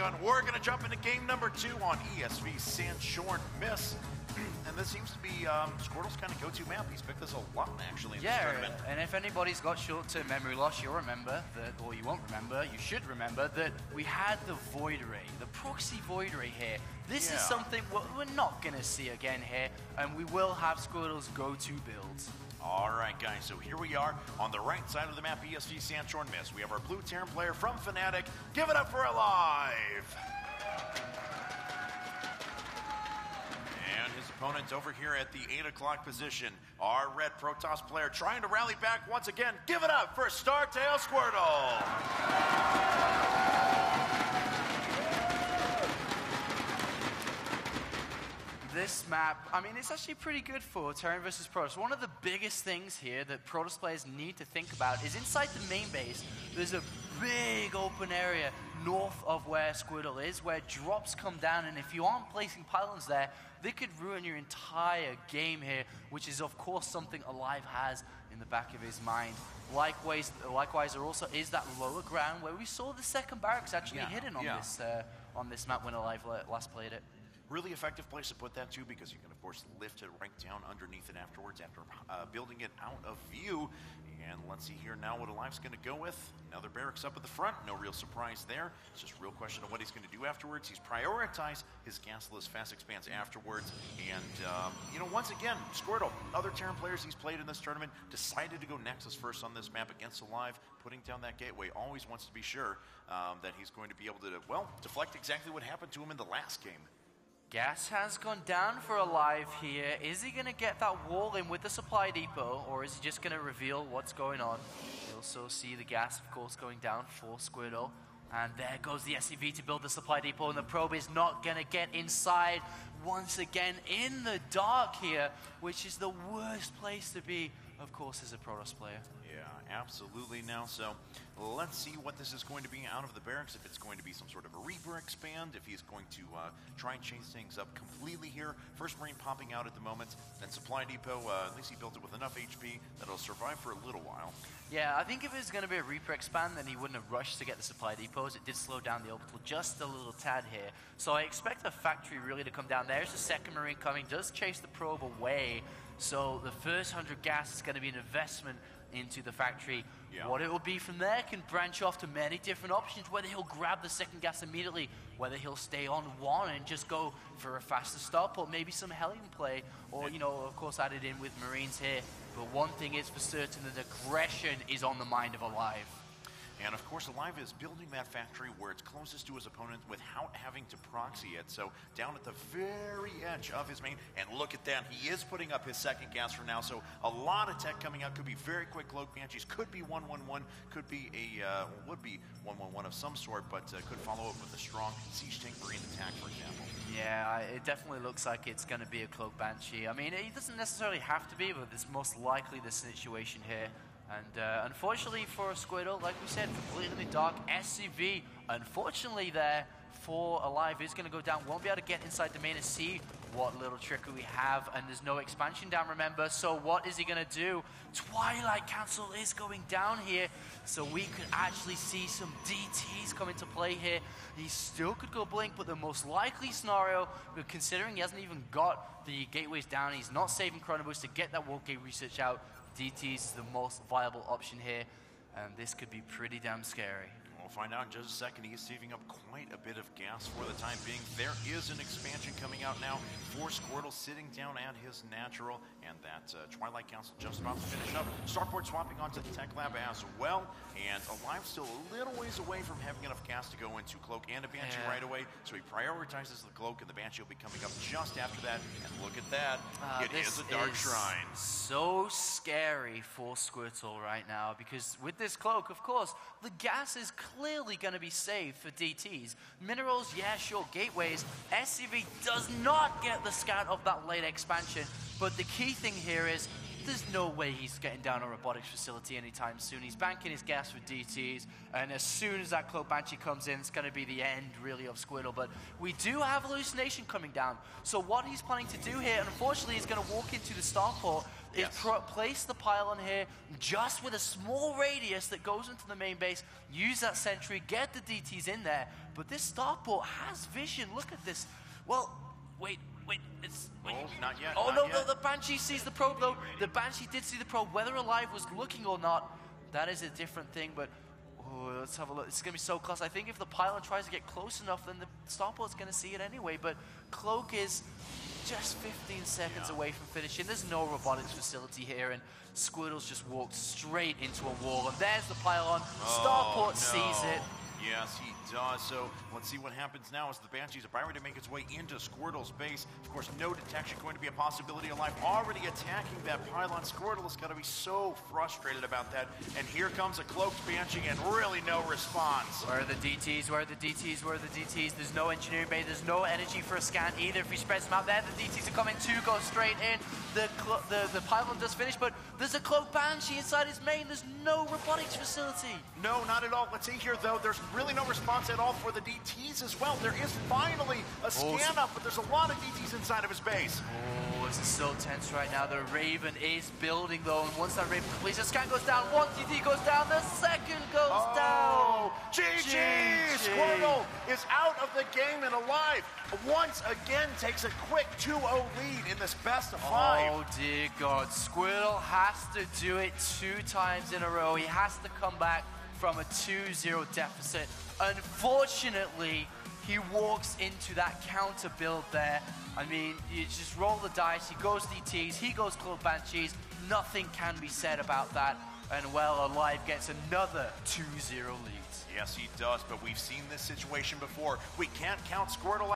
gun. We're going to jump into game number 2 on ESV Sandshorn Miss. And this seems to be Squirtle's kind of go-to map. He's picked this a lot, actually, in this tournament. And if anybody's got short-term memory loss, you'll remember that, or you won't remember, you should remember that we had the Void Ray, the proxy Void Ray here. This is something we're not going to see again here, and we will have Squirtle's go-to builds. All right, guys, so here we are on the right side of the map, ESV Sandshorn Miss. We have our blue Terran player from Fnatic. Give it up for aLive! And his opponent over here at the 8 o'clock position, our red Protoss player trying to rally back once again. Give it up for StarTail Squirtle! This map, I mean, it's actually pretty good for Terran versus Protoss. One of the biggest things here that Protoss players need to think about is inside the main base, there's a big open area north of where Squirtle is, where drops come down, and if you aren't placing pylons there, they could ruin your entire game here, which is, of course, something aLive has in the back of his mind. Likewise, there also is that lower ground where we saw the second barracks actually hidden on this map when aLive last played it. Really effective place to put that too, because you can of course lift it right down underneath it afterwards after building it out of view. And let's see here now what aLive's going to go with. Another barracks up at the front, no real surprise there. It's just a real question of what he's going to do afterwards. He's prioritized his gasless fast expanse afterwards. And, you know, once again, Squirtle, other Terran players he's played in this tournament, decided to go Nexus first on this map against aLive, putting down that gateway. Always wants to be sure that he's going to be able to, well, deflect exactly what happened to him in the last game. Gas has gone down for aLive here. Is he going to get that wall in with the supply depot, or is he just going to reveal what's going on? You also see the gas, of course, going down for Squirtle. And there goes the SCV to build the supply depot, and the probe is not going to get inside once again in the dark here, which is the worst place to be, of course, as a Protoss player. Yeah, absolutely now. So let's see what this is going to be out of the barracks. If it's going to be some sort of a Reaper expand, if he's going to try and change things up completely here. First Marine popping out at the moment, then supply depot. At least he built it with enough HP that it'll survive for a little while. Yeah, I think if it was going to be a Reaper expand, then he wouldn't have rushed to get the supply depots. It did slow down the orbital just a little tad here. So I expect a factory really to come down. There's the second Marine coming, does chase the probe away. So the first 100 gas is going to be an investment into the factory. Yeah. What it will be from there can branch off to many different options, whether he'll grab the second gas immediately, whether he'll stay on one and just go for a faster stop, or maybe some Hellion play, or, you know, of course, added in with Marines here. But one thing is for certain, that aggression is on the mind of aLive. And of course, aLive is building that factory where it's closest to his opponent without having to proxy it. So down at the very edge of his main, and look at that, he is putting up his second gas for now. So a lot of tech coming out. Could be very quick Cloak Banshees, could be 1-1-1, could be a would be 1-1-1 of some sort, but could follow up with a strong Siege Tank Marine attack, for example. Yeah, it definitely looks like it's going to be a Cloak Banshee. I mean, it doesn't necessarily have to be, but it's most likely the situation here. And unfortunately for Squirtle, like we said, completely in the dark. SCV, unfortunately there for aLive, is going to go down. Won't be able to get inside the main and see what little trickery we have. And there's no expansion down, remember. So what is he going to do? Twilight Council is going down here. So we could actually see some DTs come into play here. He still could go Blink, but the most likely scenario, considering he hasn't even got the gateways down, he's not saving Chrono Boost to get that Warp Gate research out. DT is the most viable option here, and this could be pretty damn scary. We'll find out in just a second. He is saving up quite a bit of gas for the time being. There is an expansion coming out now for Squirtle, sitting down at his natural, and that Twilight Council just about to finish up. Starport swapping onto the Tech Lab as well, and aLive still a little ways away from having enough gas to go into Cloak and a Banshee right away, so he prioritizes the Cloak, and the Banshee will be coming up just after that. And look at that, it is a Dark Shrine. So scary for Squirtle right now, because with this Cloak, of course, the gas is clearly going to be saved for DTs. Minerals, yeah, sure, gateways. SCV does not get the scout of that late expansion, but the key thing here is there's no way he's getting down a robotics facility anytime soon. He's banking his gas for DTs, and as soon as that Cloak Banshee comes in, it's going to be the end, really, of Squirtle. But we do have Hallucination coming down, so what he's planning to do here, and unfortunately, he's going to walk into the starport. is place the pylon here just with a small radius that goes into the main base, use that sentry, get the DTs in there. But this starport has vision. Look at this. Well, wait, it's... Wait. Oh, not yet. Oh, not no, yet. the Banshee sees the probe, though. The Banshee did see the probe. Whether aLive was looking or not, that is a different thing, but... Oh, let's have a look. It's going to be so close. I think if the pylon tries to get close enough, then the starport's going to see it anyway, but Cloak is just 15 seconds away from finishing. There's no robotics facility here, and Squirtle's just walked straight into a wall, and there's the pylon. Starport sees it. Yes, he does. So let's see what happens now as the Banshees are ready to make its way into Squirtle's base. Of course, no detection going to be a possibility. aLive already attacking that pylon. Squirtle has got to be so frustrated about that. And here comes a cloaked Banshee and really no response. Where are the DTs? Where are the DTs? Where are the DTs? There's no engineering bay. There's no energy for a scan either. If he spreads them out there, the DTs are coming. 2 go straight in. The pylon does finish, but there's a cloaked Banshee inside his main. There's no robotics facility. No, not at all. Let's see here, though. There's really no response at all for the DTs as well. There is finally a scan up, but there's a lot of DTs inside of his base. Oh, this is so tense right now. The Raven is building, though, and once that Raven completes, the scan goes down. One DT goes down. The second goes down. GG! Squirtle is out of the game, and aLive once again takes a quick 2-0 lead in this best of 5. Oh, dear God. Squirtle has to do it 2 times in a row. He has to come back from a 2-0 deficit. Unfortunately, he walks into that counter build there. I mean, you just roll the dice. He goes DTs, he goes Cloak Banshees. Nothing can be said about that. And, well, aLive gets another 2-0 lead. Yes, he does, but we've seen this situation before. We can't count Squirtle